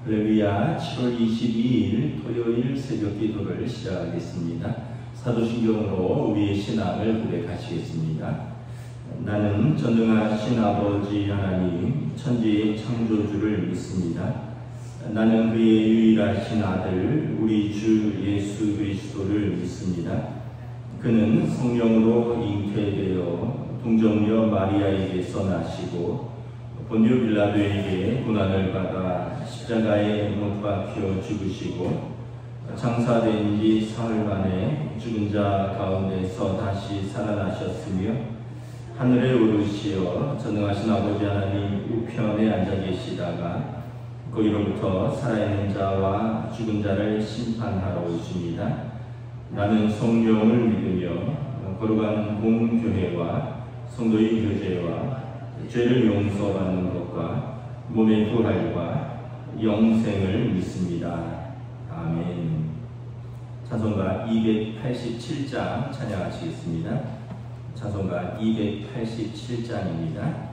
할렐루야. 7월 22일 토요일 새벽 기도를 시작하겠습니다. 사도신경으로 우리의 신앙을 고백하시겠습니다. 나는 전능하신 아버지 하나님 천지의 창조주를 믿습니다. 나는 그의 유일하신 아들 우리 주 예수 그리스도를 믿습니다. 그는 성령으로 잉태되어 동정녀 마리아에게서 나시고 본디오 빌라도에게 고난을 받아 십자가에 못 박혀 죽으시고 장사된 지 사흘 만에 죽은 자 가운데서 다시 살아나셨으며 하늘에 오르시어 전능하신 아버지 하나님 우편에 앉아 계시다가 거기로부터 살아있는 자와 죽은 자를 심판하러 오십니다. 나는 성령을 믿으며 거룩한 공교회와 성도의 교제와 죄를 용서받는 것과 몸의 부활과 영생을 믿습니다. 아멘. 찬송가 287장 찬양하시겠습니다. 찬송가 287장입니다.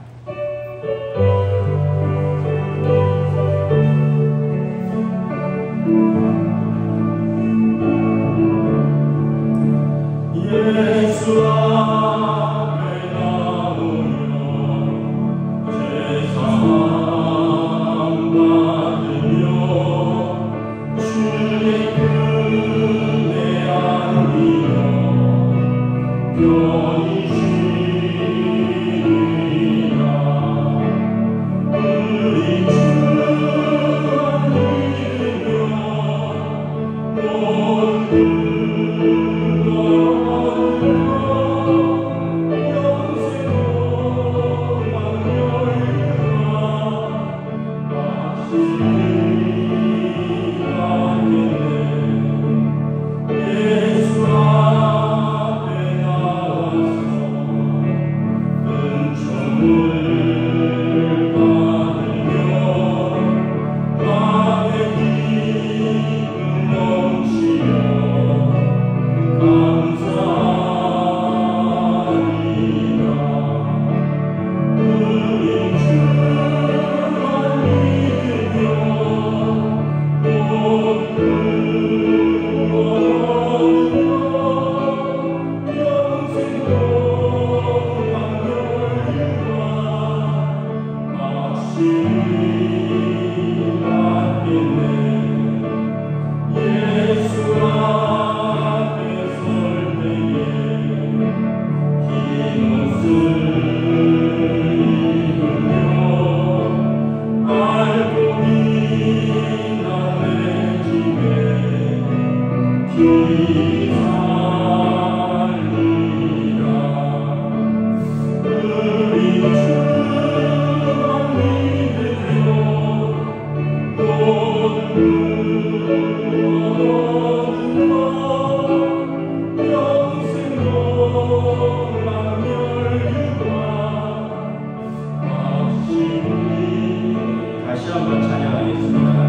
다시 한번 찬양하겠습니다.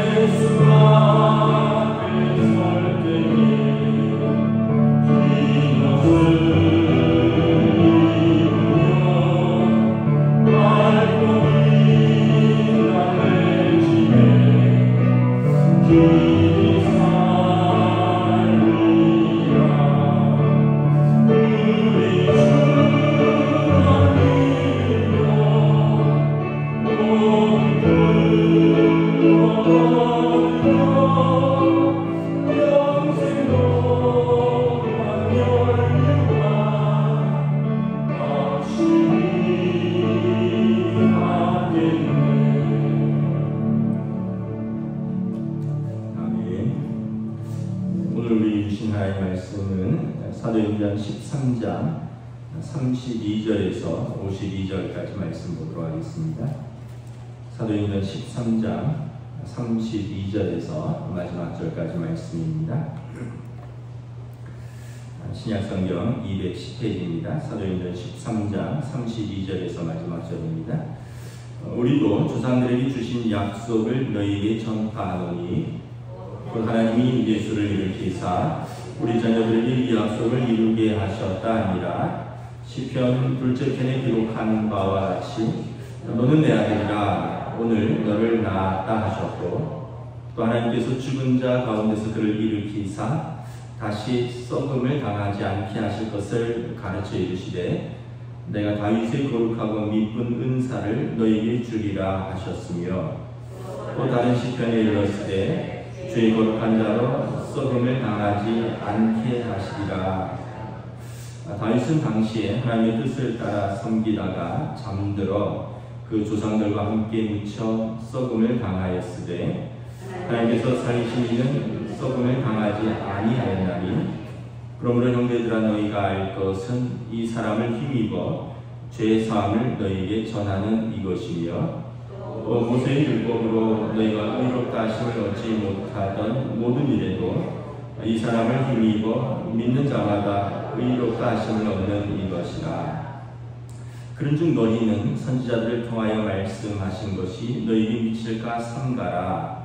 예수와 사도행전 13장 32절에서 52절까지 말씀 보도록 하겠습니다. 사도행전 13장 32절에서 마지막 절까지 말씀입니다. 신약성경 210페이지입니다. 사도행전 13장 32절에서 마지막 절입니다. 우리도 조상들에게 주신 약속을 너희에게 전파하노니 곧 하나님이 예수를 일으키사 우리 자녀들에게 이 약속을 이루게 하셨다 하니라. 시편 둘째 편에 기록한 바와 같이 너는 내 아들이라 오늘 너를 낳았다 하셨고, 또 하나님께서 죽은 자 가운데서 그를 일으키사 다시 썩음을 당하지 않게 하실 것을 가르쳐 이르시되 내가 다윗의 거룩하고 미쁜 은사를 너에게 주리라 하셨으며, 또 다른 시편에 이르렀으되 주의 거룩한 자로 썩음을 당하지 않게 하시리라. 다윗은 당시에 하나님의 뜻을 따라 섬기다가 잠들어 그 조상들과 함께 묻혀 썩음을 당하였으되 하나님께서 살리신 이는 썩음을 당하지 아니하였나니, 그러므로 형제들아 너희가 알 것은 이 사람을 힘입어 죄 사함을 너희에게 전하는 이것이며, 또 모세의 율법으로 너희가 의롭다 하심을 얻지 못하던 모든 일에도 이 사람을 힘입어 믿는 자마다 의롭다 하심을 얻는 이것이라. 그런즉 너희는 선지자들을 통하여 말씀하신 것이 너희에게 미칠까 삼가라.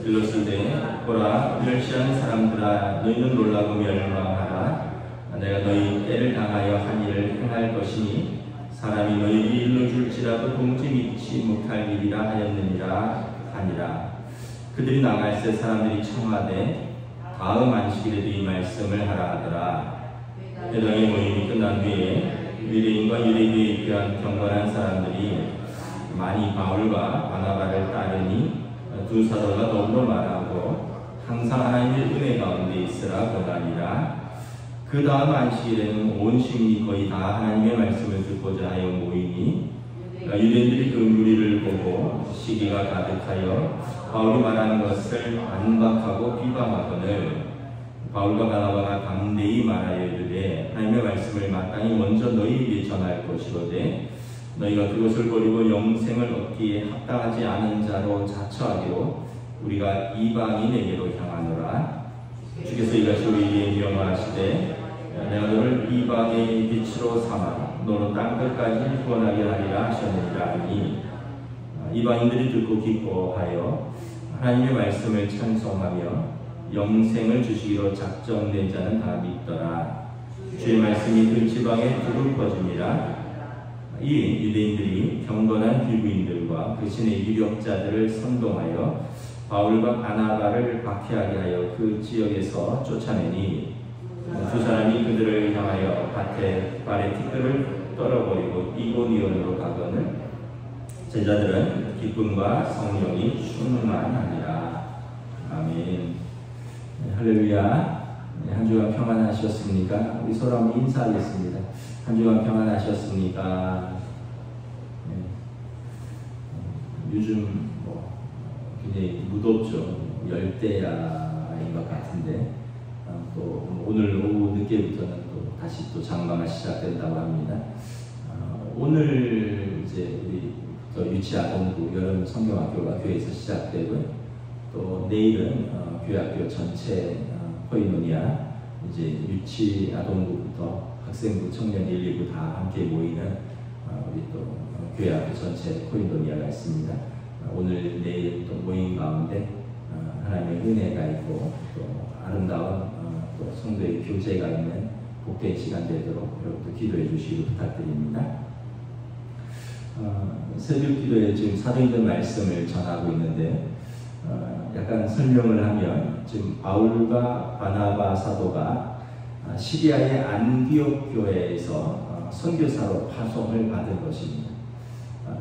일렀으되 보라 멸시하는 사람들아 너희는 놀라고 멸망하라. 내가 너희 때를 당하여 한 일을 행할 것이니 사람이 너희에게 일러줄지라도 동지 믿지 못할 일이라 하였느니라 하니라. 그들이 나갈새 사람들이 청하되 다음 안식일에도 이 말씀을 하라 하더라. 회당의 모임이 끝난 뒤에 유대인과 유대교에 입교한 경건한 사람들이 많이 바울과 바나바를 따르니 두 사도가 더불어 말하고 항상 하나님의 은혜 가운데 있으라 권하니라. 그 다음 안식일에는 온 시민이 거의 다 하나님의 말씀을 듣고자 하여 모이니 유대인들이 그 무리를 보고 시기가 가득하여 바울이 말하는 것을 반박하고 비방하거늘 바울과 바나바가 강대히 말하여 이르되 하나님의 말씀을 마땅히 먼저 너희에게 전할 것이로되 너희가 그것을 버리고 영생을 얻기에 합당하지 않은 자로 자처하기로 우리가 이방인에게로 향하노라. 주께서 이같이 우리에게 명하시되 내가 너를 이방의 빛으로 삼아 너로 땅끝까지 구원하게 하리라 하셨느니라 하니, 이방인들이 듣고 기뻐하여 하나님의 말씀을 찬송하며 영생을 주시기로 작정된 자는 다 믿더라. 주의 말씀이 그 지방에 두루 퍼짐이라. 이 유대인들이 경건한 빌부인들과 그 신의 유력자들을 선동하여 바울과 바나바를 박해하게 하여 그 지역에서 쫓아내니 두 사람이 그들을 향하여 밭에 발의 티끌을 떨어버리고 이고니온으로 가거늘 제자들은 기쁨과 성령이 충만하니라. 아멘. 할렐루야. 한 주간 평안하셨습니까? 우리 서로 한번 인사하겠습니다. 한 주간 평안하셨습니까? 요즘 굉장히 무덥죠. 열대야인 것 같은데 또 오늘 오후 늦게부터는 또 다시 또 장마가 시작된다고 합니다. 오늘 이제 우리 유치아동부 여름 성경학교가 교회에서 시작되고 또 내일은 교회학교 전체 코이노니아 이제 유치아동부부터 학생부, 청년 1, 2부 다 함께 모이는 우리 또 교회학교 전체 코이노니아가 있습니다. 오늘 내일 또 모임 가운데 하나님의 은혜가 있고 또 아름다운 또 성도의 교제가 있는 복된 시간 되도록 여러분도 기도해 주시기 부탁드립니다. 새벽 기도에 지금 사도행전 말씀을 전하고 있는데 약간 설명을 하면 지금 바울과 바나바 사도가 시리아의 안디옥 교회에서 선교사로 파송을 받은 것입니다.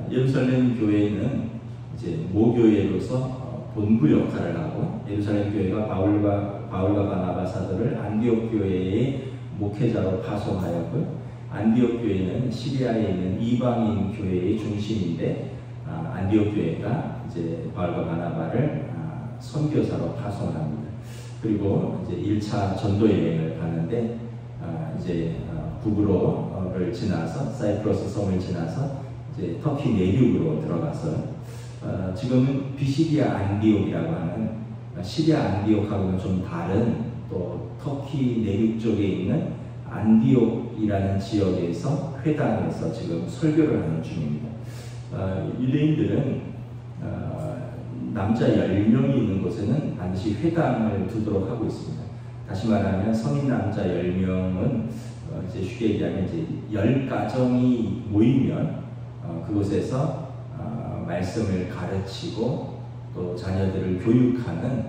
예루살렘 교회는 이제 모교회로서 본부 역할을 하고 예루살렘 교회가 바울과 바나바 사도를 안디옥 교회의 목회자로 파송하였고요. 안디옥 교회는 시리아에 있는 이방인 교회의 중심인데 안디옥 교회가 이제 바울과 바나바를 선교사로 파송합니다. 그리고 이제 1차 전도 여행을 가는데 이제 북으로를 지나서 사이프러스 섬을 지나서 이제 터키 내륙으로 들어가서 지금은 비시디아 안디옥이라고 하는 시리아 안디옥하고는 좀 다른 또 터키 내륙 쪽에 있는 안디옥이라는 지역에서 회당에서 지금 설교를 하는 중입니다. 유대인들은 남자 10명이 있는 곳에는 반드시 회당을 두도록 하고 있습니다. 다시 말하면 성인 남자 10명은 이제 쉽게 얘기하면 이제 10가정이 모이면 그곳에서 말씀을 가르치고 또 자녀들을 교육하는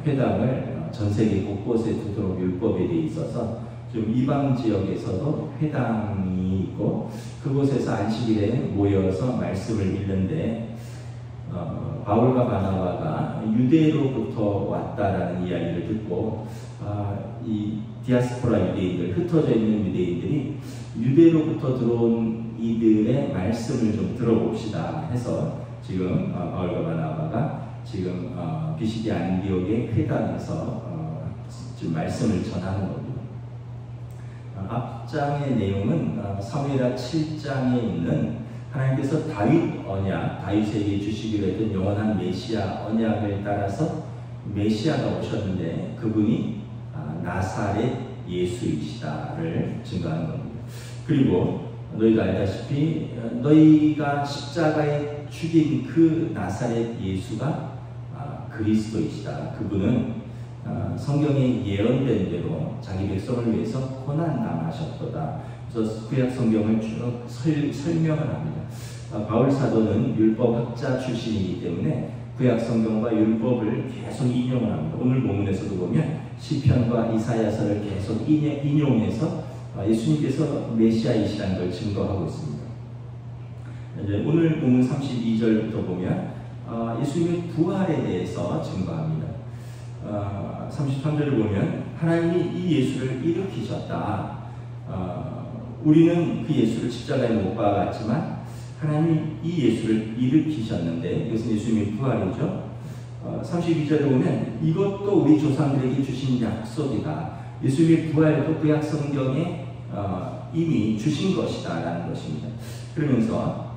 회당을 전 세계 곳곳에 두도록 율법에 되어 있어서 좀 이방 지역에서도 회당이 있고 그곳에서 안식일에 모여서 말씀을 읽는데 바울과 바나바가 유대로부터 왔다라는 이야기를 듣고 이 디아스포라 유대인들, 흩어져 있는 유대인들이 유대로부터 들어온 이들의 말씀을 좀 들어봅시다 해서 지금 바울과 바나바가 지금 비시디아 안디옥의 회당에서 지금 말씀을 전하는 겁니다. 앞장의 내용은 사무엘하 7장에 있는 하나님께서 다윗 언약, 다윗에게 주시기로 했던 영원한 메시아 언약을 따라서 메시아가 오셨는데 그분이 나사렛 예수이시다를 증거하는 겁니다. 그리고 너희가 알다시피 너희가 십자가에 죽인 그 나사렛 예수가 그리스도이시다. 그분은 성경에 예언된 대로 자기 백성을 위해서 고난 당하셨도다. 그래서 구약 성경을 쭉 설명을 합니다. 바울 사도는 율법학자 출신이기 때문에 구약 성경과 율법을 계속 인용을 합니다. 오늘 본문에서도 보면 시편과 이사야서를 계속 인용해서 예수님께서 메시아이시라는 걸 증거하고 있습니다. 이제 오늘 본문 32절부터 보면 예수님의 부활에 대해서 증거합니다. 33절을 보면 하나님이 이 예수를 일으키셨다. 우리는 그 예수를 십자가에 못 박았지만 하나님이 이 예수를 일으키셨는데 이것은 예수님의 부활이죠. 32절에 보면 이것도 우리 조상들에게 주신 약속이다. 예수님의 부활도 구약 성경에 이미 주신 것이다 라는 것입니다. 그러면서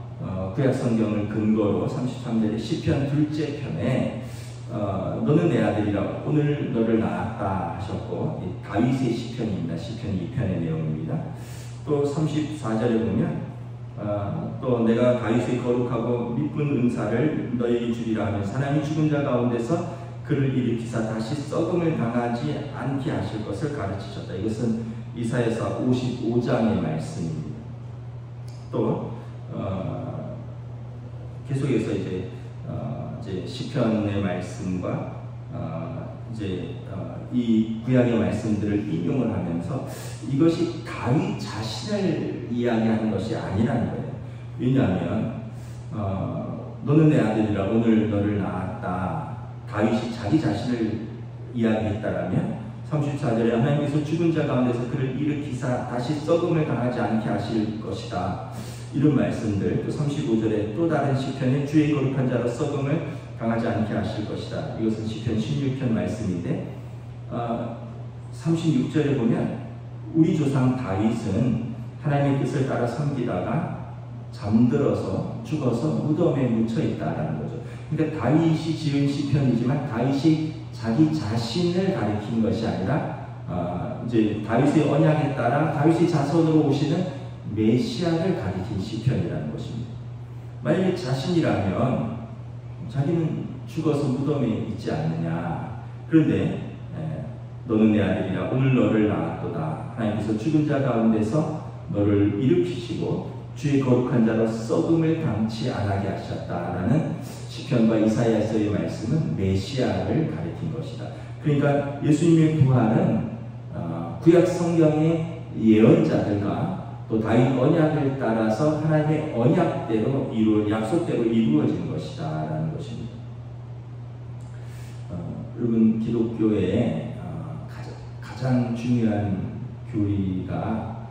구약 성경을 근거로 33절의 시편 둘째 편에 너는 내 아들이라 오늘 너를 낳았다 하셨고 다윗의 시편입니다. 시편 2편의 내용입니다. 또 34절에 보면 또 내가 다윗의 거룩하고 미쁜 은사를 너희에게 주리라 하면서 하나님이 죽은 자 가운데서 그를 일으키사 다시 썩음을 당하지 않게 하실 것을 가르치셨다. 이것은 이사야서 55장의 말씀입니다. 또 계속해서 이제 시편의 말씀과 이 구약의 말씀들을 인용을 하면서 이것이 다윗 자신을 이야기하는 것이 아니라는 거예요. 왜냐하면 너는 내 아들이라 오늘 너를 낳았다. 다윗이 자기 자신을 이야기했다라면 34절에 하나님께서 죽은 자 가운데서 그를 일으키사 다시 썩음을 당하지 않게 하실 것이다. 이런 말씀들, 또 35절에 또 다른 시편에 주의 거룩한 자로 썩음을 당하지 않게 하실 것이다. 이것은 시편 16편 말씀인데 36절에 보면 우리 조상 다윗은 하나님의 뜻을 따라 섬기다가 잠들어서 죽어서 무덤에 묻혀있다라는 거죠. 그러니까 다윗이 지은 시편이지만 다윗이 자기 자신을 가리킨 것이 아니라 이제 다윗의 언약에 따라 다윗의 자손으로 오시는 메시아를 가리킨 시편이라는 것입니다. 만약에 자신이라면 자기는 죽어서 무덤에 있지 않느냐. 그런데 너는 내 아들이라 오늘 너를 낳았도다. 하나님께서 죽은 자 가운데서 너를 일으키시고 주의 거룩한 자로 썩음을 당치 않게 하셨다라는 시편과 이사야서의 말씀은 메시아를 가리킨 것이다. 그러니까 예수님의 부활은 구약 성경의 예언자들과 또 다윗 언약을 따라서 하나님의 언약대로 약속대로 이루어진 것이다 라는 것입니다. 여러분 기독교의 가장 중요한 교리가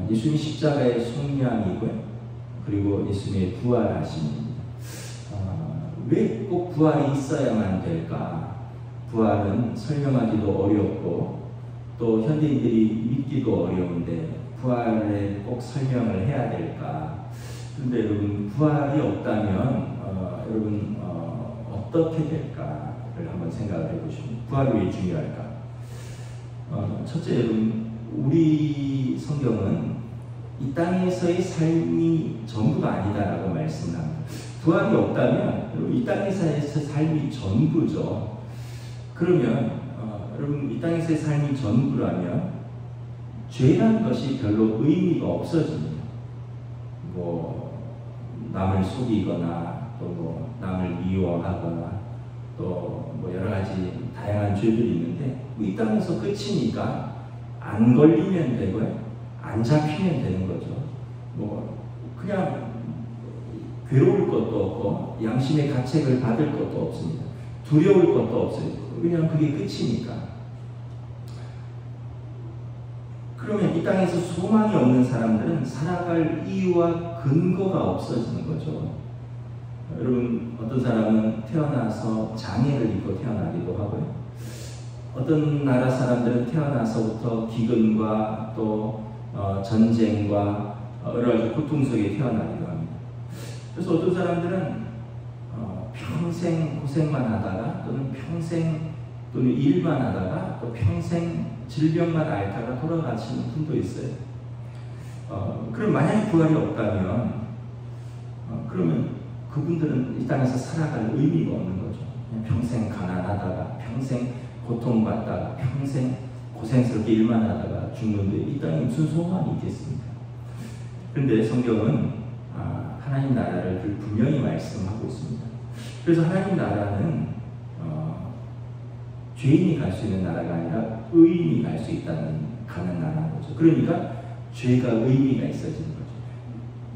예수님 십자가의 속량이고요. 그리고 예수님의 부활하심입니다. 왜 꼭 부활이 있어야만 될까? 부활은 설명하기도 어렵고 또 현대인들이 믿기도 어려운데 부활에 꼭 설명을 해야 될까? 그런데 여러분 부활이 없다면 여러분 어떻게 될까를 한번 생각을 해보시면 부활이 왜 중요할까? 첫째 여러분 우리 성경은 이 땅에서의 삶이 전부가 아니다라고 말씀을 합니다. 부활이 없다면 여러분 이 땅에서의 삶이 전부죠. 그러면 여러분 이 땅에서의 삶이 전부라면 죄라는 것이 별로 의미가 없어집니다. 뭐 남을 속이거나 또 뭐 남을 미워하거나 또 뭐 여러 가지 다양한 죄들이 있는데 이 땅에서 끝이니까 안 걸리면 되고요, 안 잡히면 되는 거죠. 뭐 그냥 괴로울 것도 없고 양심의 가책을 받을 것도 없습니다. 두려울 것도 없어요. 그냥 그게 끝이니까. 그러면 이 땅에서 소망이 없는 사람들은 살아갈 이유와 근거가 없어지는 거죠. 여러분 어떤 사람은 태어나서 장애를 입고 태어나기도 하고요. 어떤 나라 사람들은 태어나서부터 기근과 또 전쟁과 여러 가지 고통 속에 태어나기도 합니다. 그래서 어떤 사람들은 평생 고생만 하다가 또는 평생 또는 일만 하다가 또 평생 질병만 앓다가 돌아가시는 분도 있어요. 그럼 만약에 부활이 없다면 그러면 그분들은 이 땅에서 살아갈 의미가 없는 거죠. 그냥 평생 가난하다가 평생 고통받다가 평생 고생스럽게 일만 하다가 죽는데 이 땅에 무슨 소망이 있겠습니까? 그런데 성경은 하나님 나라를 분명히 말씀하고 있습니다. 그래서 하나님 나라는 죄인이 갈 수 있는 나라가 아니라 의인이 갈 수 있다는 가는 나라인 거죠. 그러니까 죄가 의미가 있어지는 거죠.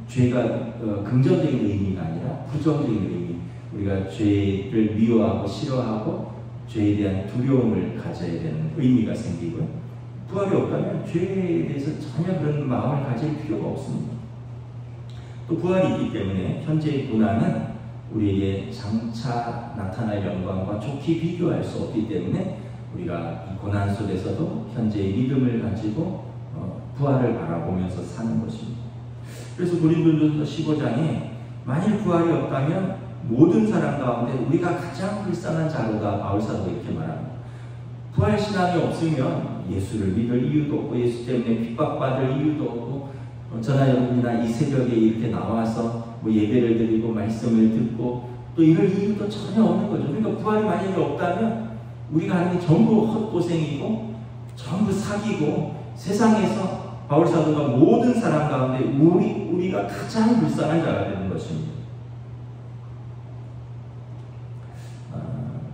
죄가 긍정적인 의미가 아니라 부정적인 의미. 우리가 죄를 미워하고 싫어하고 죄에 대한 두려움을 가져야 되는 의미가 생기고요. 부활이 없다면 죄에 대해서 전혀 그런 마음을 가질 필요가 없습니다. 또 부활이 있기 때문에 현재의 고난은 우리에게 장차 나타날 영광과 좋게 비교할 수 없기 때문에 우리가 이 고난 속에서도 현재의 믿음을 가지고 부활을 바라보면서 사는 것입니다. 그래서 고린도전서 15장에 만일 부활이 없다면 모든 사람 가운데 우리가 가장 불쌍한 자로다 바울사도 이렇게 말합니다. 부활신앙이 없으면 예수를 믿을 이유도 없고 예수 때문에 핍박받을 이유도 없고 저나 여러분이나 이 새벽에 이렇게 나와서 뭐 예배를 드리고 말씀을 듣고 또 이럴 이유도 전혀 없는 거죠. 그러니까 부활이 만약에 없다면 우리가 하는 게 전부 헛고생이고 전부 사기고 세상에서 바울사도가 모든 사람 가운데 우리가 가장 불쌍한 자가 되는 것입니다.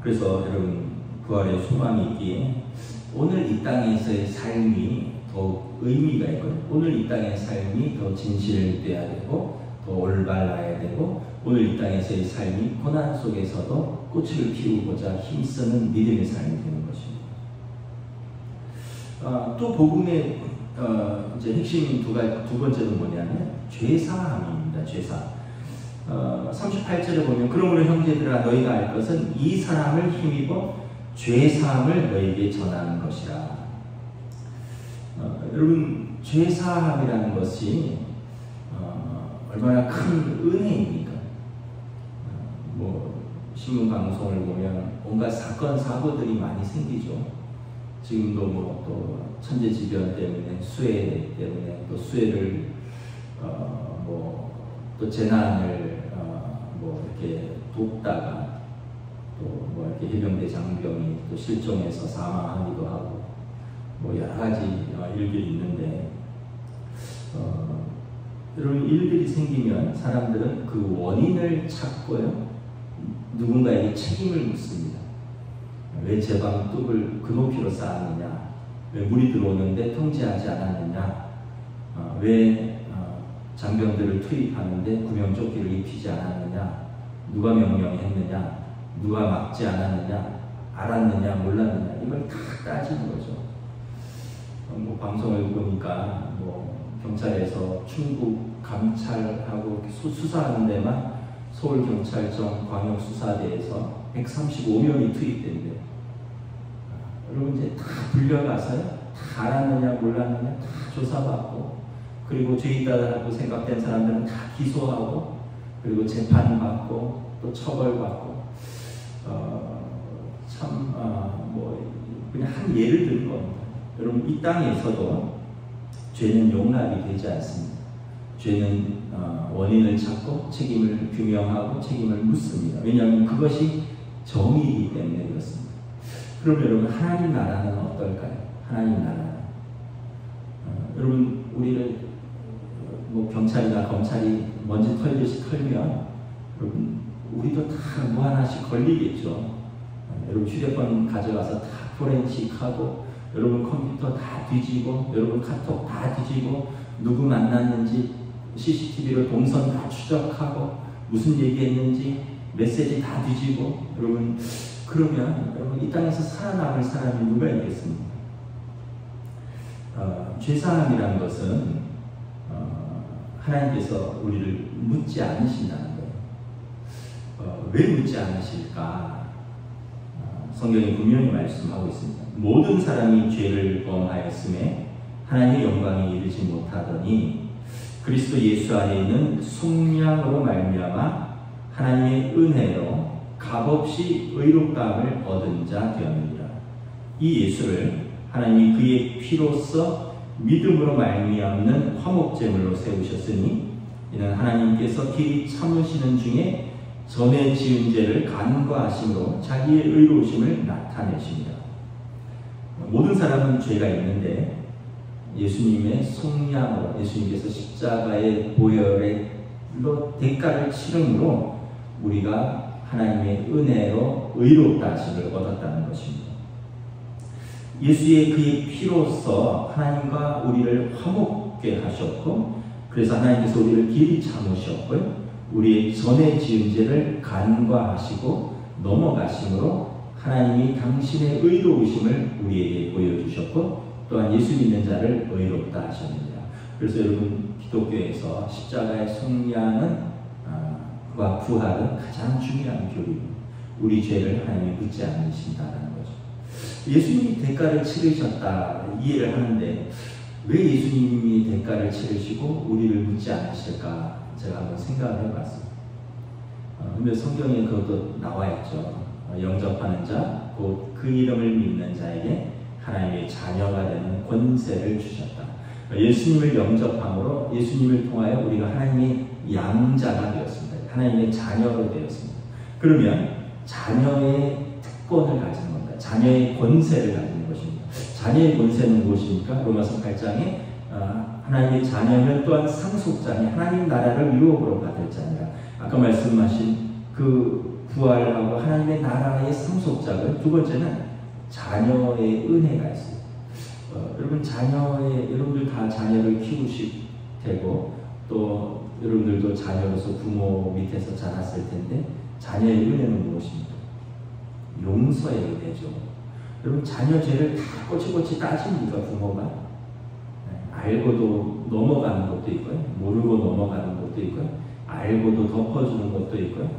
그래서 여러분 부활의 소망이 있기에 오늘 이 땅에서의 삶이 더욱 의미가 있고 오늘 이 땅의 삶이 더 진실돼야 되고 더 올바라야 되고 오늘 이 땅에서의 삶이 고난 속에서도 꽃을 피우고자 힘쓰는 믿음의 삶이 되는 것입니다. 또 복음의 이제 핵심 두 번째는 뭐냐면 죄사함입니다. 죄사함. 38절에 보면 그러므로 형제들아 너희가 알 것은 이 사람을 힘입어 죄사함을 너희에게 전하는 것이라. 여러분 죄사함이라는 것이 얼마나 큰 은혜입니까? 뭐 신문 방송을 보면 온갖 사건 사고들이 많이 생기죠. 지금도 뭐 또 천재지변 때문에 수해 때문에 또 수해를 뭐 또 재난을 뭐 이렇게 돕다가 또 뭐 이렇게 해병대 장병이 또 실종해서 사망하기도 하고 뭐 여러 가지 일들이 있는데 이런 일들이 생기면 사람들은 그 원인을 찾고요 누군가에게 책임을 묻습니다. 왜 제 방 뚝을 그 높이로 쌓았느냐? 왜 물이 들어오는데 통제하지 않았느냐? 왜 장병들을 투입하는데 구명조끼를 입히지 않았느냐? 누가 명령했느냐? 누가 막지 않았느냐? 알았느냐 몰랐느냐 이걸 다 따지는 거죠. 뭐 방송을 보니까 뭐 경찰에서 충북 감찰하고 수사하는 데만 서울경찰청 광역수사대에서 135명이 투입된대요. 여러분 이제 다 불려가서요. 다 알았느냐 몰랐느냐 다 조사받고, 그리고 죄 있다고 생각된 사람들은 다 기소하고, 그리고 재판받고 또 처벌받고, 뭐 그냥 한 예를 든 겁니다. 여러분 이 땅에서도 죄는 용납이 되지 않습니다. 죄는 원인을 찾고 책임을 규명하고 책임을 묻습니다. 왜냐하면 그것이 정의이기 때문에 그렇습니다. 그럼 여러분 하나님 나라는 어떨까요? 하나님 나라는 여러분 우리를 뭐 경찰이나 검찰이 먼지 털듯이 털면 여러분 우리도 다 뭐 하나씩 걸리겠죠. 여러분 휴대폰 가져가서 다 포렌식하고, 여러분 컴퓨터 다 뒤지고, 여러분 카톡 다 뒤지고, 누구 만났는지 CCTV로 동선 다 추적하고, 무슨 얘기했는지 메시지 다 뒤지고, 여러분 그러면 여러분 이 땅에서 살아남을 사람이 누가 있겠습니까? 죄사함이라는 것은 하나님께서 우리를 묻지 않으신다는 거예요. 왜 묻지 않으실까? 성경이 분명히 말씀하고 있습니다. 모든 사람이 죄를 범하였음에 하나님의 영광에 이르지 못하더니 그리스도 예수 안에 있는 속량으로 말미암아 하나님의 은혜로 값없이 의롭다함을 얻은 자 되었느니라. 이 예수를 하나님이 그의 피로써 믿음으로 말미암는 화목제물로 세우셨으니 이는 하나님께서 길이 참으시는 중에 전에 지은 죄를 간과하심으로 자기의 의로우심을 나타내십니다. 모든 사람은 죄가 있는데 예수님의 속량으로, 예수님께서 십자가의 보혈로 대가를 치름으로 우리가 하나님의 은혜로 의롭다 하심을 얻었다는 것입니다. 예수의 그의 피로써 하나님과 우리를 화목게 하셨고, 그래서 하나님께서 우리를 길이 참으셨고요, 우리의 전에 지은 죄를 간과하시고 넘어가심으로 하나님이 당신의 의로우심을 우리에게 보여주셨고, 또한 예수 믿는 자를 의롭다 하십니다. 그래서 여러분 기독교에서 십자가의 속량은 과 부활은 가장 중요한 교리입니다. 우리 죄를 하나님이 묻지 않으신다는 거죠. 예수님이 대가를 치르셨다 이해를 하는데 왜 예수님이 대가를 치르시고 우리를 묻지 않으실까 제가 한번 생각을 해봤습니다. 근데 성경에 그것도 나와 있죠. 영접하는 자, 곧 그 이름을 믿는 자에게 하나님의 자녀가 되는 권세를 주셨다. 예수님을 영접함으로 예수님을 통하여 우리가 하나님의 양자가 되었습니다. 하나님의 자녀로 되었습니다. 그러면 자녀의 특권을 가지는 겁니다. 자녀의 권세를 가지는 것입니다. 자녀의 권세는 무엇입니까? 로마서 8장에 하나님의 자녀면 또한 상속자니 하나님 나라를 유업으로 받을 자니라. 아까 말씀하신 그 부활하고 하나님의 나라의 상속자는 두 번째는 자녀의 은혜가 있어요. 여러분 여러분들 다 자녀를 키우실 테고 또 여러분들도 자녀로서 부모 밑에서 자랐을 텐데 자녀의 은혜는 무엇입니까? 용서의 은혜죠. 여러분 자녀 죄를 다 꼬치꼬치 따집니까 부모가? 알고도 넘어가는 것도 있고요, 모르고 넘어가는 것도 있고요, 알고도 덮어주는 것도 있고요,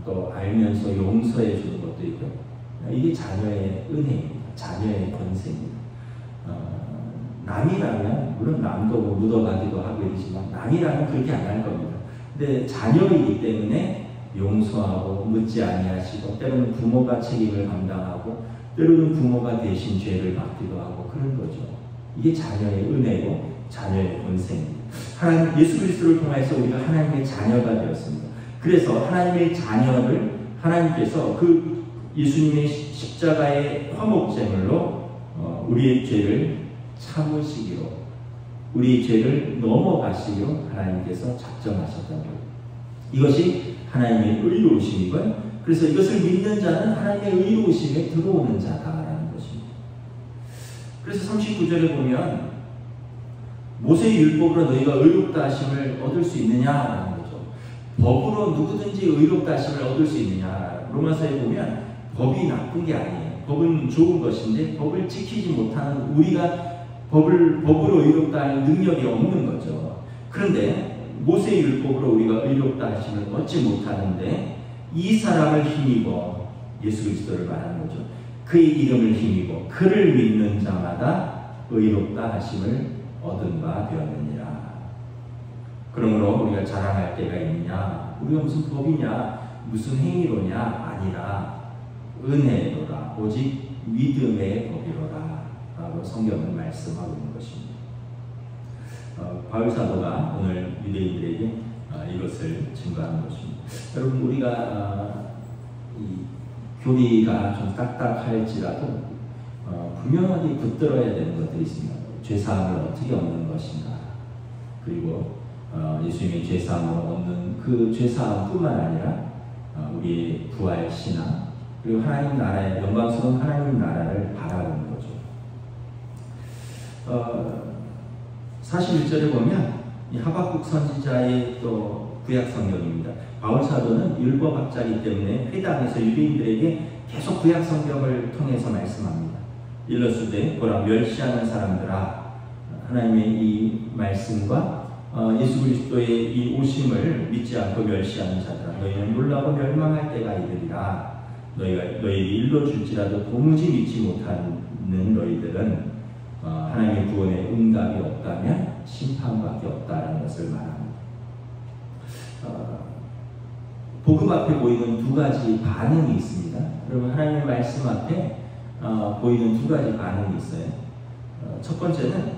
또 알면서 용서해 주는 것도 있고요. 이게 자녀의 은혜입니다. 자녀의 권세입니다. 남이라면 물론 남도 뭐 묻어가기도 하고 이러지만 남이라면 그렇게 안 할 겁니다. 근데 자녀이기 때문에 용서하고 묻지 아니하시고 때로는 부모가 책임을 감당하고 때로는 부모가 대신 죄를 받기도 하고 그런 거죠. 이게 자녀의 은혜고 자녀의 권세입니다. 하나님 예수 그리스도를 통해서 우리가 하나님의 자녀가 되었습니다. 그래서 하나님의 자녀를 하나님께서 그 예수님의 십자가의 화목제물로 우리의 죄를 참으시기로, 우리의 죄를 넘어가시기로 하나님께서 작정하셨다는 거예요. 이것이 하나님의 의로우심이고요. 그래서 이것을 믿는 자는 하나님의 의로우심에 들어오는 자다라는 것입니다. 그래서 39절에 보면 모세의 율법으로 너희가 의롭다 하심을 얻을 수 있느냐라는 거죠. 법으로 누구든지 의롭다 하심을 얻을 수 있느냐. 로마서에 보면 법이 나쁜 게 아니에요. 법은 좋은 것인데 법을 지키지 못하는 우리가 법으로 의롭다 할 능력이 없는 거죠. 그런데 모세의 율법으로 우리가 의롭다 하심을 얻지 못하는데 이 사람을 힘입어 예수 그리스도를 말하는 거죠. 그의 이름을 힘입어 그를 믿는 자마다 의롭다 하심을 얻은 바 되었느니라. 그러므로 우리가 자랑할 때가 있느냐? 우리가 무슨 법이냐? 무슨 행위로냐? 아니라 은혜로라. 오직 믿음의 법이로라. 라고 성경은 말씀하고 있는 것입니다. 바울 사도가 오늘 유대인들에게 이것을 증거하는 것입니다. 여러분, 우리가 이 교리가 좀 딱딱할지라도 분명하게 붙들어야 되는 것들이 있습니다. 죄사함을 어떻게 얻는 것인가, 그리고 예수님의 죄사함을 얻는 그 죄사함뿐만 아니라 우리의 부활 신앙, 그리고 하나님 나라의 영광스러운 하나님 나라를 바라보는 거죠. 41절에 보면 이 하박국 선지자의 또 구약 성경입니다. 바울 사도는 율법학자이기 때문에 회당에서 유대인들에게 계속 구약 성경을 통해서 말씀합니다. 일러스되 보라 멸시하는 사람들아, 하나님의 이 말씀과 예수 그리스도의 이 오심을 믿지 않고 멸시하는 자들아, 너희는 놀라고 멸망할 때가 이르리라. 너희에게 일러줄지라도 도무지 믿지 못하는 너희들은 하나님의 구원에 응답이 없다면 심판밖에 없다라는 것을 말합니다. 복음 앞에 보이는 두 가지 반응이 있습니다. 여러분, 하나님의 말씀 앞에 보이는 두 가지 반응이 있어요. 첫 번째는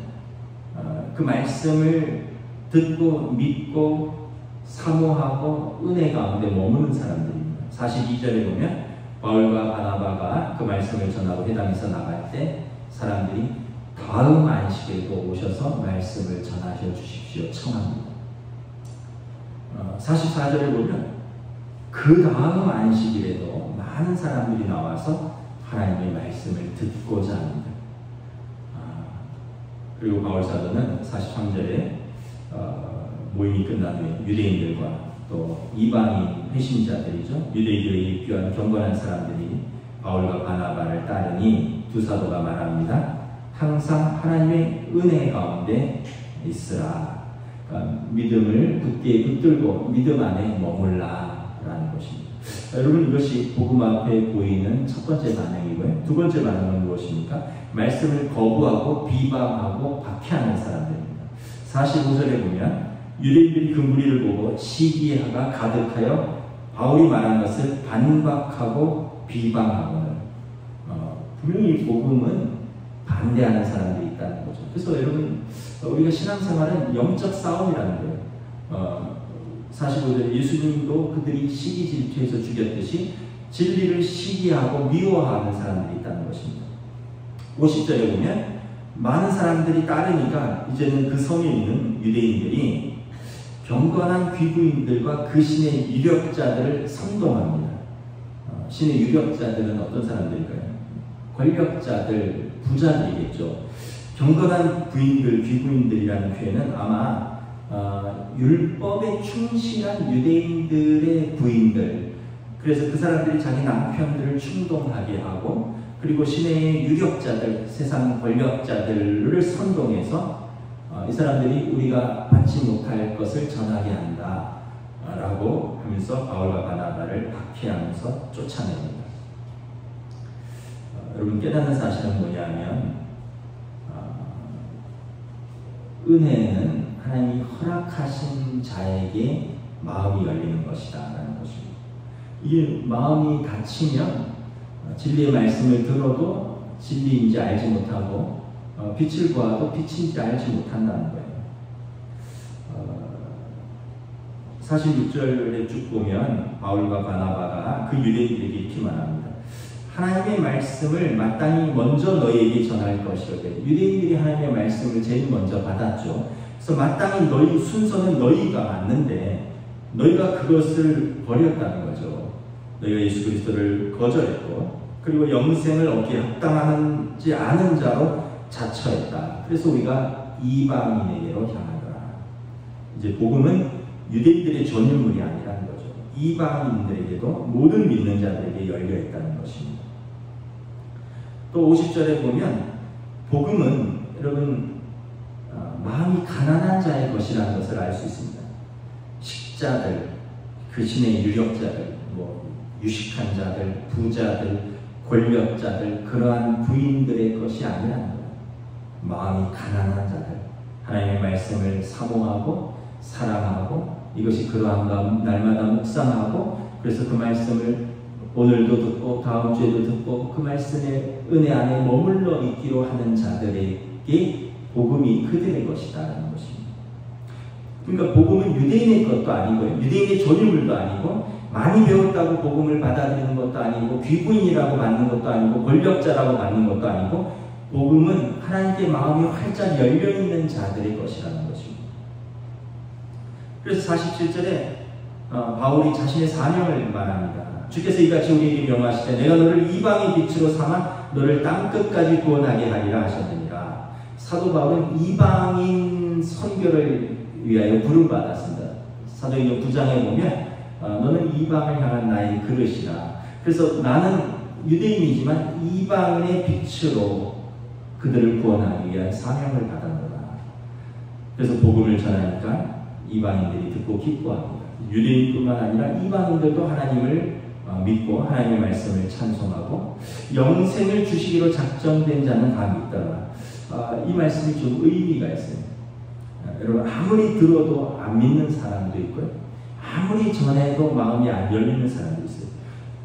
그 말씀을 듣고 믿고 사모하고 은혜 가운데 머무는 사람들입니다. 42절에 보면 바울과 바나바가 그 말씀을 전하고 회당에서 나갈 때 사람들이 다음 안식에도 오셔서 말씀을 전하셔 주십시오 청합니다. 44절에 보면 그 다음 안식일에도 많은 사람들이 나와서 하나님의 말씀을 듣고자 합니다. 그리고 바울 사도는 43절에 모임이 끝난 후에 유대인들과 또 이방인 회심자들이죠. 유대인들에게 입교한 경건한 사람들이 바울과 바나바를 따르니 두 사도가 말합니다. 항상 하나님의 은혜 가운데 있으라. 그러니까 믿음을 굳게 붙들고 믿음 안에 머물라라는 것입니다. 여러분, 이것이 복음 앞에 보이는 첫 번째 반응이고요. 두 번째 반응은 무엇입니까? 말씀을 거부하고 비방하고 박해하는 사람들입니다. 45절에 보면 유대인들이 그 무리를 보고 시기하가 가득하여 바울이 말한 것을 반박하고 비방하고는 분명히 복음은 반대하는 사람들이 있다는 거죠. 그래서 여러분, 우리가 신앙생활은 영적 싸움이라는 거예요. 45절 예수님도 그들이 시기 질투해서 죽였듯이 진리를 시기하고 미워하는 사람들이 있다는 것입니다. 50절에 보면 많은 사람들이 따르니까 이제는 그 성에 있는 유대인들이 경건한 귀부인들과 그 신의 유력자들을 선동합니다. 신의 유력자들은 어떤 사람들일까요? 권력자들, 부자들이겠죠. 경건한 부인들, 귀부인들이라는 표현은 아마 율법에 충실한 유대인들의 부인들, 그래서 그 사람들이 자기 남편들을 충동하게 하고, 그리고 신의 유력자들, 세상 권력자들을 선동해서 이 사람들이 우리가 받지 못할 것을 전하게 한다 라고 하면서 바울과 바나바를 박해하면서 쫓아냅니다. 여러분, 깨닫는 사실은 뭐냐면 은혜는 하나님이 허락하신 자에게 마음이 열리는 것이다 라는 것입니다. 이게 마음이 닫히면 진리의 말씀을 들어도 진리인지 알지 못하고 빛을 보아도 빛인지 알지 못한다는 거예요. 46절에 쭉 보면 바울과 바나바가 그 유대인들에게 이렇게 말합니다. 하나님의 말씀을 마땅히 먼저 너희에게 전할 것이로되, 유대인들이 하나님의 말씀을 제일 먼저 받았죠. 그래서 마땅히 너희 순서는 너희가 맞는데 너희가 그것을 버렸다는 거죠. 너희가 예수 그리스도를 거절했고, 그리고 영생을 얻기에 합당하지 않은 자로 자처했다. 그래서 우리가 이방인에게로 향하더라. 이제 복음은 유대인들의 전유물이 아니라는 거죠. 이방인들에게도 모든 믿는 자들에게 열려 있다는 것입니다. 또 50절에 보면 복음은 여러분 마음이 가난한 자의 것이라는 것을 알 수 있습니다. 식자들, 그 신의 유력자들, 유식한 자들, 부자들, 권력자들, 그러한 부인들의 것이 아니라는 거예요. 마음이 가난한 자들, 하나님의 말씀을 사모하고 사랑하고 이것이 그러한가 날마다 묵상하고 그래서 그 말씀을 오늘도 듣고 다음 주에도 듣고 그 말씀의 은혜 안에 머물러 있기로 하는 자들에게 복음이 그들의 것이다라는 것입니다. 그러니까 복음은 유대인의 것도 아니고요. 유대인의 전유물도 아니고 많이 배웠다고 복음을 받아들이는 것도 아니고 귀부인이라고 받는 것도 아니고 권력자라고 받는 것도 아니고 복음은 하나님께 마음이 활짝 열려있는 자들의 것이라는 것입니다. 그래서 47절에 바울이 자신의 사명을 말합니다. 주께서 이같이 우리에게 명하시되 내가 너를 이방의 빛으로 삼아 너를 땅끝까지 구원하게 하리라 하셨느니라. 사도 바울은 이방인 선교를 위하여 부름받았습니다. 사도행전 9장에 보면 너는 이방을 향한 나의 그릇이라. 그래서 나는 유대인이지만 이방인의 빛으로 그들을 구원하기 위한 사명을 받았노라. 그래서 복음을 전하니까 이방인들이 듣고 기뻐합니다. 유대인뿐만 아니라 이방인들도 하나님을 믿고 하나님의 말씀을 찬송하고 영생을 주시기로 작정된 자는 다 믿더라. 이 말씀이 좀 의미가 있어요. 여러분 아무리 들어도 안 믿는 사람도 있고요. 아무리 전해도 마음이 안 열리는 사람도 있어요.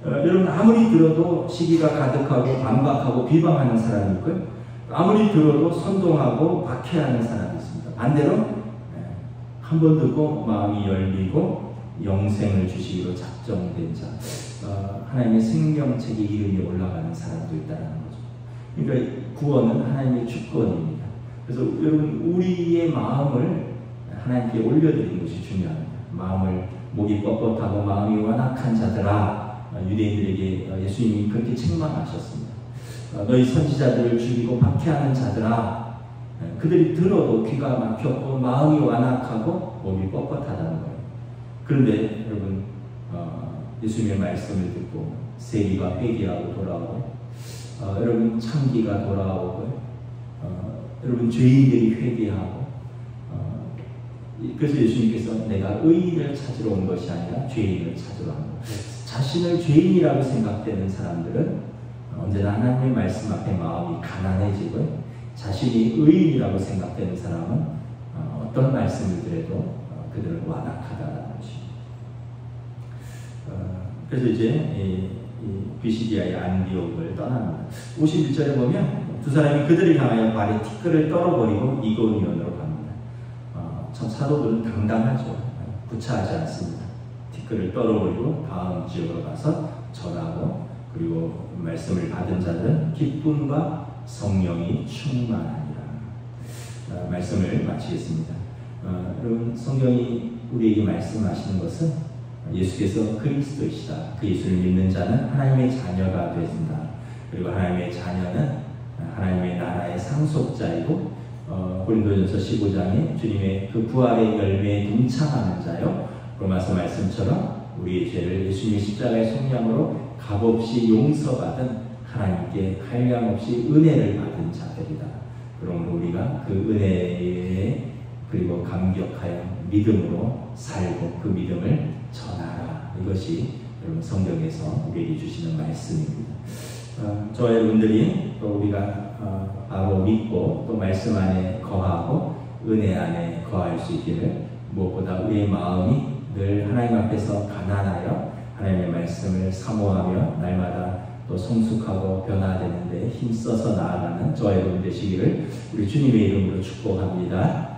여러분 아무리 들어도 시기가 가득하고 반박하고 비방하는 사람이 있고요. 아무리 들어도 선동하고 박해하는 사람이 있습니다. 반대로 한 번 듣고 마음이 열리고 영생을 주시기로 작정된 자, 하나님의 생명책에 이름이 올라가는 사람도 있다는 거죠. 그러니까 구원은 하나님의 주권입니다. 그래서 여러분 우리의 마음을 하나님께 올려드리는 것이 중요합니다. 마음을 목이 뻣뻣하고 마음이 완악한 자들아, 유대인들에게 예수님이 그렇게 책망하셨습니다. 너희 선지자들을 죽이고 박해하는 자들아, 그들이 들어도 귀가 막혔고 마음이 완악하고 몸이 뻣뻣하다는 거예요. 그런데 여러분 예수님의 말씀을 듣고 세리가 회개하고 돌아오고 여러분 창기가 돌아오고 여러분 죄인들이 회개하고 그래서 예수님께서 내가 의인을 찾으러 온 것이 아니라 죄인을 찾으러 온 것. 자신을 죄인이라고 생각되는 사람들은 언제나 하나님의 말씀 앞에 마음이 가난해지고 자신이 의인이라고 생각되는 사람은 어떤 말씀을 드려도 그들은 완악하다는 것입니다. 그래서 이제 비시디아의 안디옥을 떠납니다. 51절에 보면 두 사람이 그들을 향하여 발에 티끌을 떨어버리고 이고니온으로 갑니다. 참 사도들은 당당하죠. 구차하지 않습니다. 티끌을 떨어버리고 다음 지역으로 가서 전하고 그리고 말씀을 받은 자들은 기쁨과 성령이 충만하니라. 말씀을 마치겠습니다. 여러분 성경이 우리에게 말씀하시는 것은 예수께서 그리스도이시다. 그 예수를 믿는 자는 하나님의 자녀가 되신다. 그리고 하나님의 자녀는 하나님의 나라의 상속자이고 고린도전서 15장에 주님의 그 부활의 열매에 동참하는 자요. 로마서 말씀처럼 우리의 죄를 예수님의 십자가의 속량으로 값없이 용서받은 하나님께 한량없이 은혜를 받은 자들이다. 그러므로 우리가 그 은혜에 그리고 감격하여 믿음으로 살고 그 믿음을 전하라. 이것이 여러분 성경에서 우리에게 주시는 말씀입니다. 저와 여러분들이 또 우리가 바로 믿고 또 말씀 안에 거하고 은혜 안에 거할 수 있기를 무엇보다 우리의 마음이 늘 하나님 앞에서 가난하여 하나님의 말씀을 사모하며 날마다 또 성숙하고 변화되는데 힘써서 나아가는 저와 여러분 되시기를 우리 주님의 이름으로 축복합니다.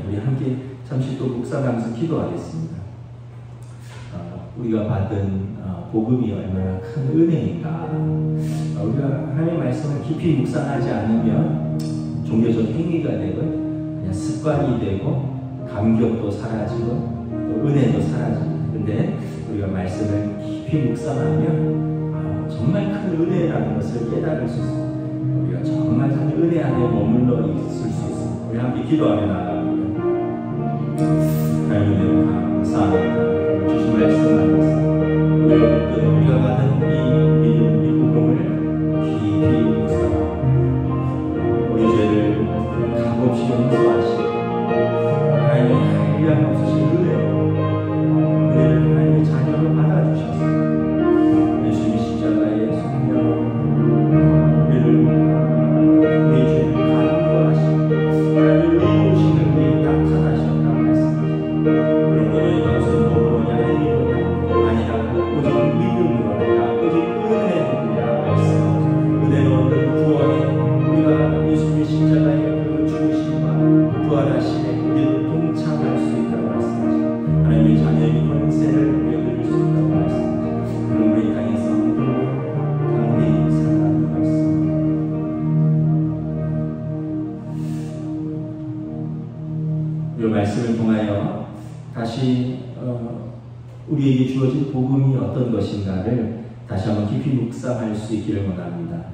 우리 함께 잠시 또 묵상하면서 기도하겠습니다. 우리가 받은 복음이 얼마나 큰 은혜인가. 우리가 하나님의 말씀을 깊이 묵상하지 않으면 종교적 행위가 되고 그냥 습관이 되고 감격도 사라지고 또 은혜도 사라집니다. 근데 우리가 말씀을 깊이 묵상하면 정말 큰 은혜라는 것을 깨달을 수 있습니다. 우리가 정말 큰 은혜 안에 머물러 있을 수 있습니다. 우리 함께 기도하며 나아갑니다. 하나님 감사합니다. 주신 말씀 안에서 우리가 받은 이 믿음, 이 복음을 깊이 다시 우리에게 주어진 복음이 어떤 것인가를 다시 한번 깊이 묵상할 수 있기를 원합니다.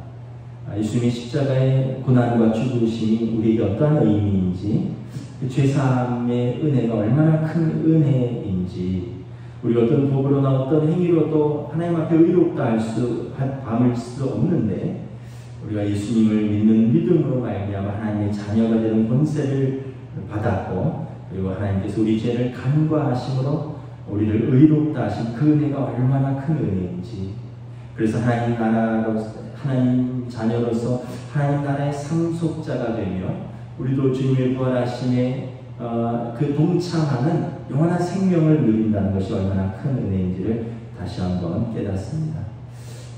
예수님의 십자가의 고난과 죽으심이 우리에게 어떠한 의미인지, 그 죄사함의 은혜가 얼마나 큰 은혜인지, 우리가 어떤 복으로나 어떤 행위로도 하나님 앞에 의롭다 담을 수 없는데, 우리가 예수님을 믿는 믿음으로 말미암아 하나님의 자녀가 되는 권세를 받았고, 그리고 하나님께서 우리 죄를 간과하심으로 우리를 의롭다 하신 그 은혜가 얼마나 큰 은혜인지, 그래서 하나님 자녀로서 하나님 나라의 상속자가 되며 우리도 주님의 부활하심에 그 동참하는 영원한 생명을 누린다는 것이 얼마나 큰 은혜인지를 다시 한번 깨닫습니다.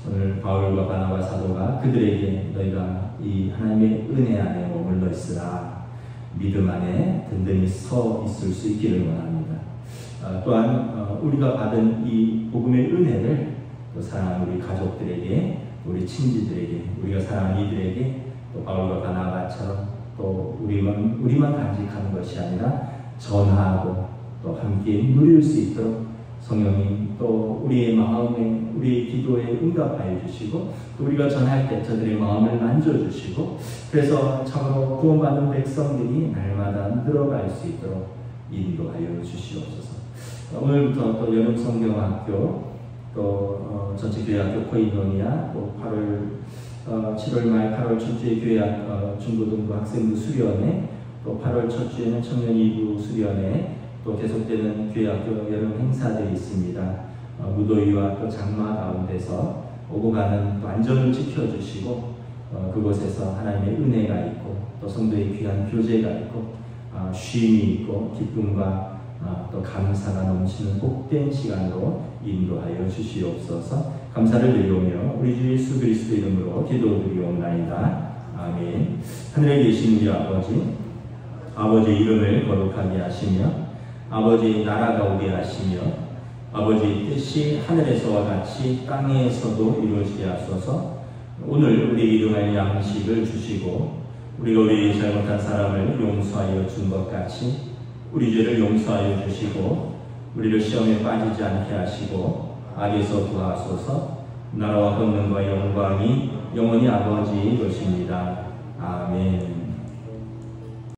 오늘 바울과 바나바 사도가 그들에게 너희가 이 하나님의 은혜 안에 머물러 있으라, 믿음 안에 든든히 서 있을 수 있기를 원합니다. 또한 우리가 받은 이 복음의 은혜를 또 사랑하는 우리 가족들에게, 우리 친지들에게, 우리가 사랑하는 이들에게 또 바울과 바나바처럼 또 우리만 간직하는 것이 아니라 전하고 또 함께 누릴 수 있도록 성령님 또 우리의 마음에, 우리의 기도에 응답하여 주시고, 또 우리가 전할 때 저들의 마음을 만져주시고, 그래서 참으로 구원받는 백성들이 날마다 늘어갈 수 있도록 인도하여 주시옵소서. 오늘부터 또 여름성경학교, 또 전체교회학교 코이노니아, 또 7월 말 8월 첫 주에 교회학 중고등부 학생부 수련회, 또 8월 첫 주에는 청년 2부 수련회, 또 계속되는 교회학교 여름 행사들이 있습니다. 무더위와 또 장마 가운데서 오고 가는 또 안전을 지켜주시고, 그곳에서 하나님의 은혜가 있고 또 성도의 귀한 교제가 있고 쉼이 있고 기쁨과 또 감사가 넘치는 복된 시간으로 인도하여 주시옵소서. 감사를 드리오며 우리 주 예수 그리스도 이름으로 기도드리옵나이다. 아멘. 하늘에 계신 우리 아버지 이름을 거룩하게 하시며 아버지 나라가 오게 하시며 아버지 뜻이 하늘에서와 같이 땅에서도 이루어지게 하소서. 오늘 우리 일용할 양식을 주시고 우리가 우리 잘못한 사람을 용서하여 준 것 같이 우리 죄를 용서하여 주시고 우리를 시험에 빠지지 않게 하시고 악에서 구하소서. 나라와 권능과 영광이 영원히 아버지 것입니다. 아멘.